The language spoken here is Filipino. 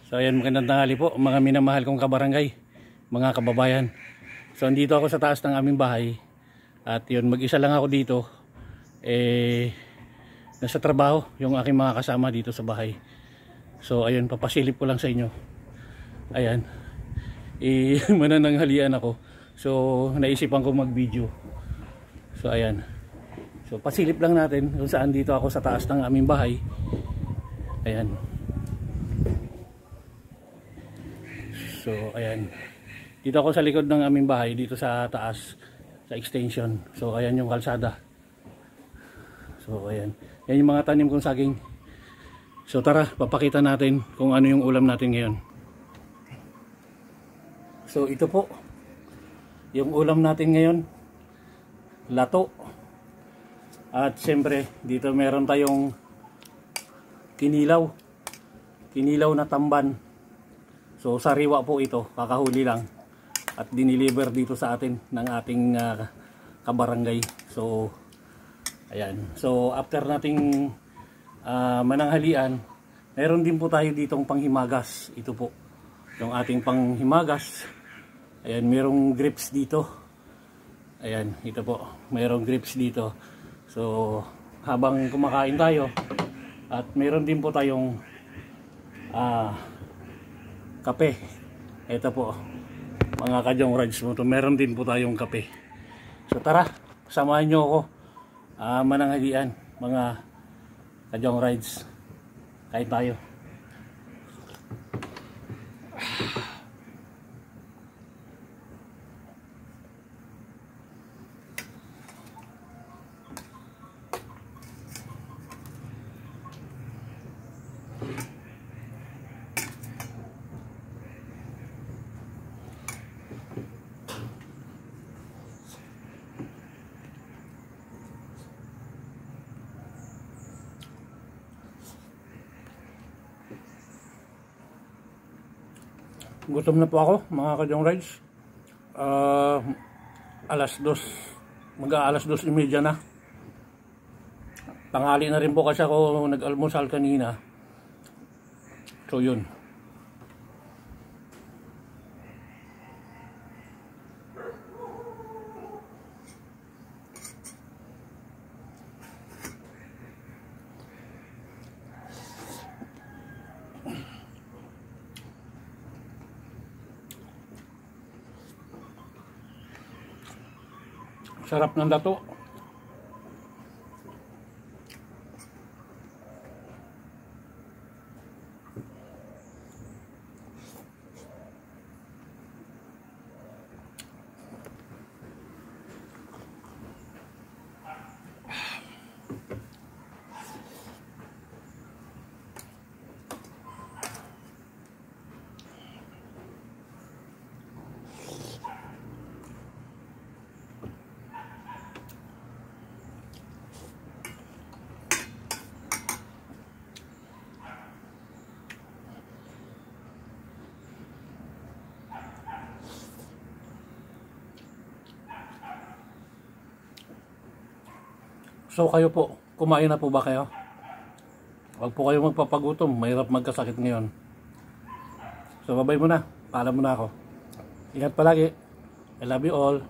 So ayan, magandang tanghali po mga minamahal kong kabarangay, mga kababayan. So andito ako sa taas ng aming bahay. At yun, mag-isa lang ako dito. Nasa trabaho yung aking mga kasama dito sa bahay. So ayun, papasilip ko lang sa inyo. Ayan, manananghalian ako. So naisipan ko mag-video. So ayan, so pasilip lang natin kung saan dito ako sa taas ng aming bahay. Ayan. So ayan, dito ako sa likod ng aming bahay, dito sa taas, sa extension. So ayan yung kalsada. So ayan, yan yung mga tanim kong saging. So tara, papakita natin kung ano yung ulam natin ngayon. So ito po yung ulam natin ngayon, lato. At siyempre dito meron tayong kinilaw na tamban. So sariwa po ito, kakahuli lang at diniliver dito sa atin ng ating kabarangay. So ayan, so after nating mananghalian, meron din po tayo ditong panghimagas. Ito po yung ating panghimagas. Ayan, merong grapes dito. Ayan, ito po, merong grapes dito. So habang kumakain tayo, at meron din po tayong kape. Ito po mga Kajong Rides mo to, meron din po tayong kape. So tara, samahan nyo ako mananghalian mga Kajong Rides. Kain tayo. Gutom na po ako mga Kajong Rides. Alas 2, mag-aalas 2:30 na. Tanghali na rin po kasi ako nag-almusal kanina. So yun. Sarap ng dato. So kayo po, kumain na po ba kayo? Huwag po kayo magpapagutom, mahirap magkasakit ngayon. So babay muna, paalam muna ako. Ingat palagi. I love you all.